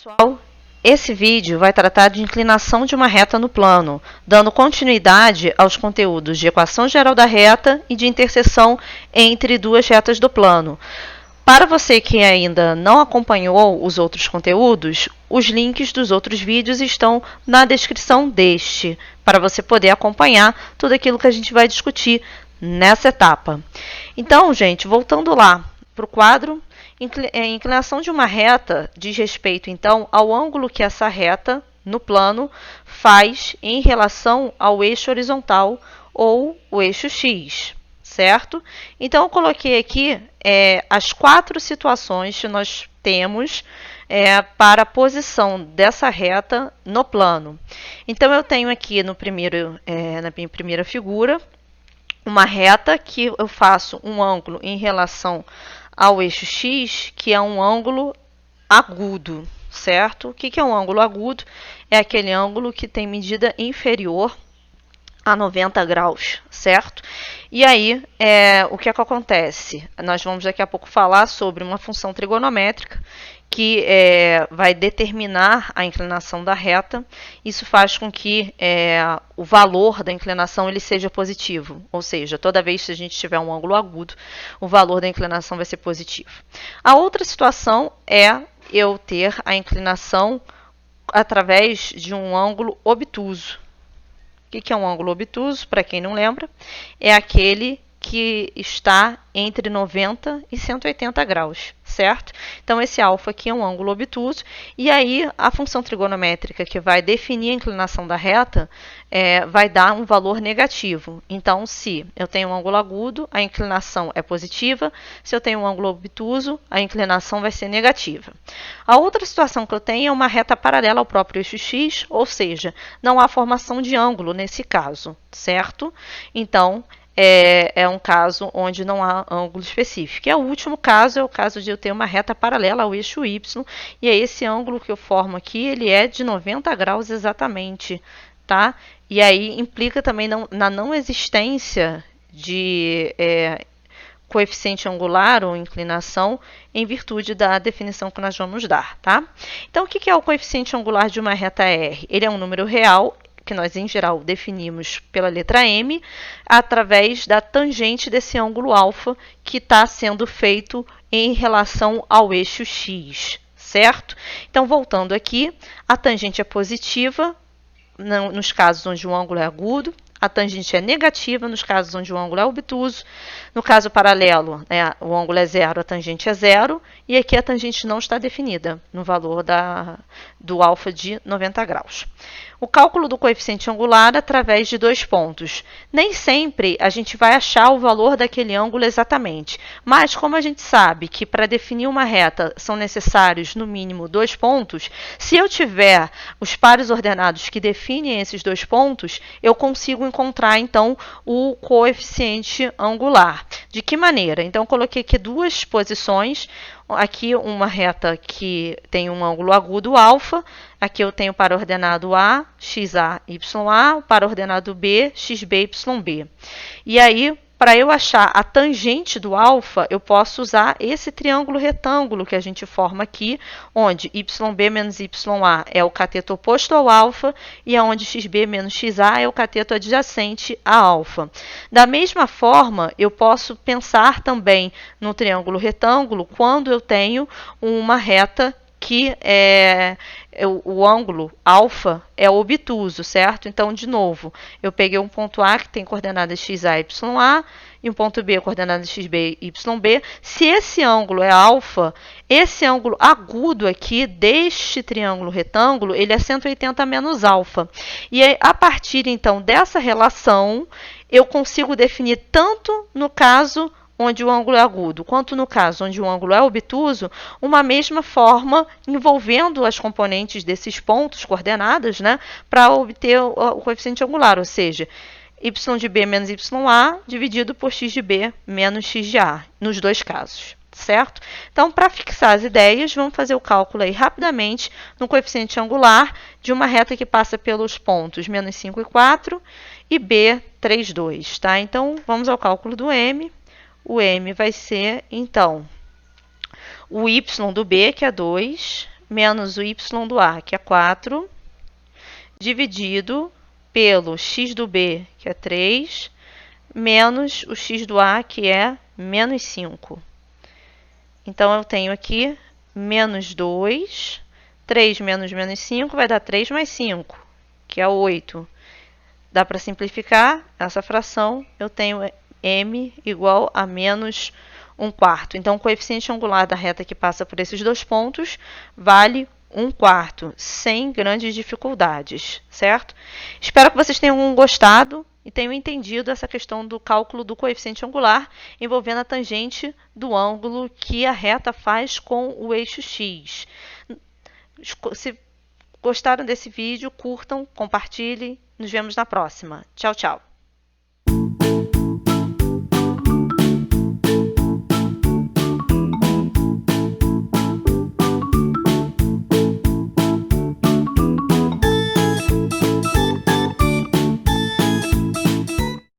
pessoal, esse vídeo vai tratar de inclinação de uma reta no plano, dando continuidade aos conteúdos de equação geral da reta e de interseção entre duas retas do plano. Para você que ainda não acompanhou os outros conteúdos, os links dos outros vídeos estão na descrição deste, para você poder acompanhar tudo aquilo que a gente vai discutir nessa etapa. Então, gente, voltando lá para o quadro, inclinação de uma reta diz respeito, então, ao ângulo que essa reta, no plano, faz em relação ao eixo horizontal ou o eixo X, certo? Então, eu coloquei aqui as 4 situações que nós temos para a posição dessa reta no plano. Então, eu tenho aqui na minha primeira figura, uma reta que eu faço um ângulo em relação ao eixo X, que é um ângulo agudo, certo? O que é um ângulo agudo? É aquele ângulo que tem medida inferior a 90 graus, certo? E aí, o que acontece? Nós vamos daqui a pouco falar sobre uma função trigonométrica que vai determinar a inclinação da reta. Isso faz com que o valor da inclinação ele seja positivo, ou seja, toda vez que a gente tiver um ângulo agudo, o valor da inclinação vai ser positivo. A outra situação é eu ter a inclinação através de um ângulo obtuso. O que é um ângulo obtuso? Para quem não lembra, é aquele que está entre 90 e 180 graus, certo? Então, esse alfa aqui é um ângulo obtuso, e aí a função trigonométrica que vai definir a inclinação da reta vai dar um valor negativo. Então, se eu tenho um ângulo agudo, a inclinação é positiva, se eu tenho um ângulo obtuso, a inclinação vai ser negativa. A outra situação que eu tenho é uma reta paralela ao próprio eixo X, ou seja, não há formação de ângulo nesse caso, certo? Então, é um caso onde não há ângulo específico. E o último caso é o caso de eu ter uma reta paralela ao eixo Y, e é esse ângulo que eu formo aqui, ele é de 90 graus exatamente, tá? E aí implica também na não existência de coeficiente angular ou inclinação em virtude da definição que nós vamos dar, tá? Então, o que é o coeficiente angular de uma reta R? Ele é um número real, que nós, em geral, definimos pela letra M, através da tangente desse ângulo alfa que está sendo feito em relação ao eixo X, certo? Então, voltando aqui, a tangente é positiva nos casos onde o ângulo é agudo, a tangente é negativa nos casos onde o ângulo é obtuso. No caso paralelo, o ângulo é zero, a tangente é zero, e aqui a tangente não está definida no valor do alfa de 90 graus. O cálculo do coeficiente angular através de 2 pontos. Nem sempre a gente vai achar o valor daquele ângulo exatamente, mas como a gente sabe que para definir uma reta são necessários no mínimo 2 pontos, se eu tiver os pares ordenados que definem esses 2 pontos, eu consigo encontrar então o coeficiente angular. De que maneira? Então, coloquei aqui 2 posições. Aqui uma reta que tem um ângulo agudo alfa. Aqui eu tenho para ordenado A, XA, YA, para ordenado B, XB, YB. E aí, para eu achar a tangente do alfa, eu posso usar esse triângulo retângulo que a gente forma aqui, onde YB menos YA é o cateto oposto ao alfa e onde XB menos XA é o cateto adjacente a alfa. Da mesma forma, eu posso pensar também no triângulo retângulo quando eu tenho uma reta que o ângulo alfa é obtuso, certo? Então, de novo, eu peguei um ponto A que tem coordenadas XA e YA e um ponto B coordenadas XB e YB. Se esse ângulo é alfa, esse ângulo agudo aqui deste triângulo retângulo, ele é 180 menos alfa. E aí, a partir, então, dessa relação, eu consigo definir tanto no caso onde o ângulo é agudo, quanto no caso onde o ângulo é obtuso, uma mesma forma envolvendo as componentes desses pontos coordenadas, né, para obter o coeficiente angular, ou seja, y de b menos YA dividido por x de b menos x de a, nos dois casos, certo? Então, para fixar as ideias, vamos fazer o cálculo aí rapidamente no coeficiente angular de uma reta que passa pelos pontos menos 5 e 4 e b, 3, 2, tá? Então, vamos ao cálculo do m. O m vai ser, então, o y do b, que é 2, menos o y do A, que é 4, dividido pelo x do B, que é 3, menos o x do A, que é menos 5. Então, eu tenho aqui menos 2, 3 menos menos 5 vai dar 3 mais 5, que é 8. Dá para simplificar essa fração, eu tenho m igual a menos 1/4. Então, o coeficiente angular da reta que passa por esses dois pontos vale 1/4, sem grandes dificuldades, certo? Espero que vocês tenham gostado e tenham entendido essa questão do cálculo do coeficiente angular envolvendo a tangente do ângulo que a reta faz com o eixo x. Se gostaram desse vídeo, curtam, compartilhem. Nos vemos na próxima. Tchau, tchau.